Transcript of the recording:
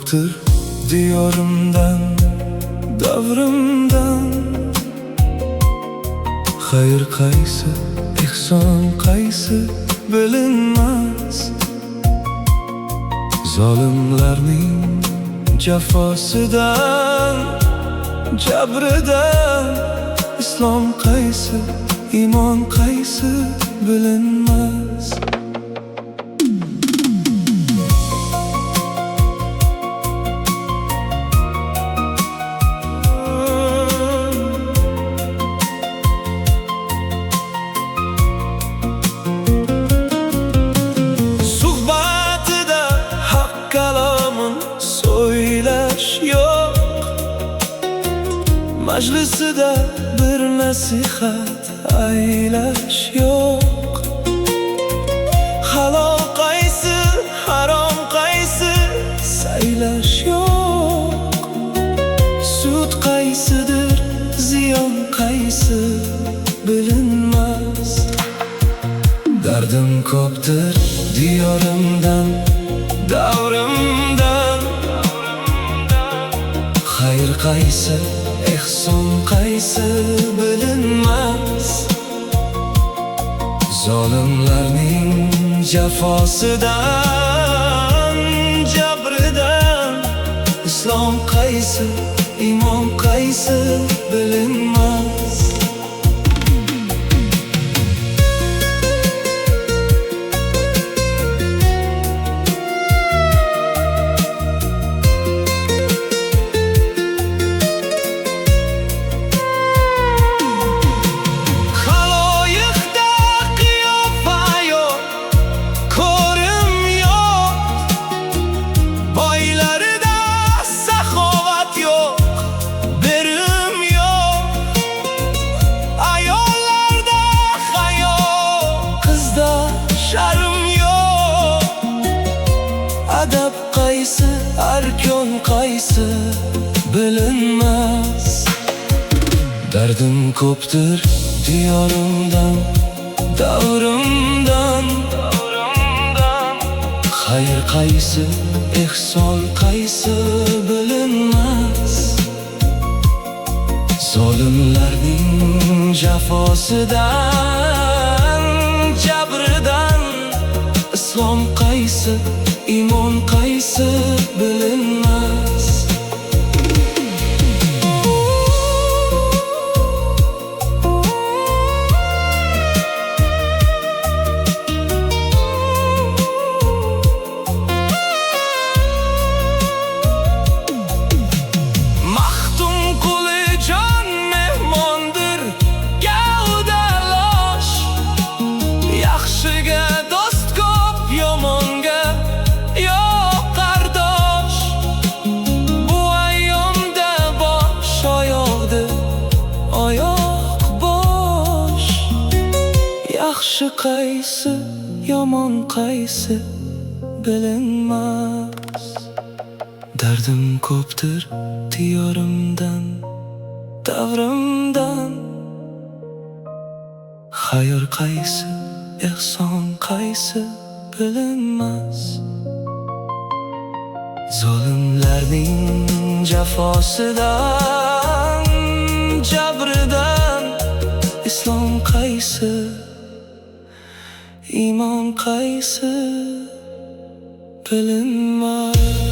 ko'pdir diyorimdan, davrimdan. Xayr qaysi, ehson qaysi bilinmas. Zolimlarning jafosidan, jabridan. Islom qaysi, iymon qaysi bilinmas. Suhbatida haq kalomin so'ylash yo'q, majlisida bir nasihat aylash yo'q. Halol qaysi, harom qaysi saylash yo'q. Sud qaysidir, ziyon qaysi bilinmas. Dardim ko'pdir diyorimdan, davrimdan. Xayr qaysi, ehson qaysi bilinmas. Zolimlarning jafosidan, jabridan. Islom qaysi, iymon qaysi bilinmas. Adab qaysi, arkon qaysi bilinmas. Dardim ko'pdir diyorimdan, davrimdan. Xayr qaysi, ehson qaysi bilinmas. Zolimlarning jafosidan, jabridan. Islom qaysi, iymon qaysi bilinmas. Maxtum quli jon mehmondir, gavdalash. Yaxshiga do'st ko'p, yomonga yo'q qardosh. Bu ayyomda bosh oyoqdir, oyoq bosh. Yaxshi qaysi, yomon qaysi bilinmas. Dardim ko'pdir diyorimdan, davrimdan. Xayr qaysi, ehson qaysi bilinmas. Zolimlarning jafosidan, jabridan. Islom qaysi, iymon qaysi bilinmas.